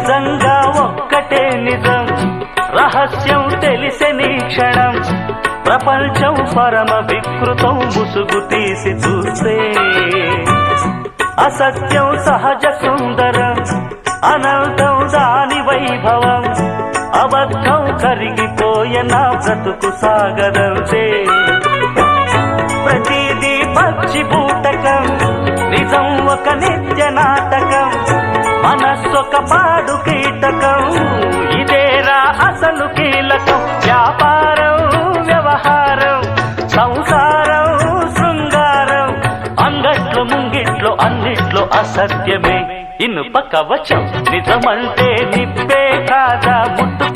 నిజంగా ఒక్కటే నిజం, రహస్యం తెలిసెని క్షణం, ప్రపంచం పరమ వికృతం ముసుగు తీసి చూస్తే, అసత్యం సహజ సుందరం, అనంతం దాని వైభవం, అబద్ధం కరిగిపోయే నా బ్రతుకు సాగరంతే. ప్రతిదీ పచ్చి బూటకం, నిజం ఒక నిత్య నాటకం, మనస్సొక పాడు కీటకం, ఇదేరా అసలు కీలకం. వ్యాపారం వ్యవహారం సంసారం శృంగారం, అంగట్లో ముంగిట్లో అన్నిట్లో అసత్యమే. ఇనుప కవచం నిజమంటే నిప్పే కాదా, ముట్టు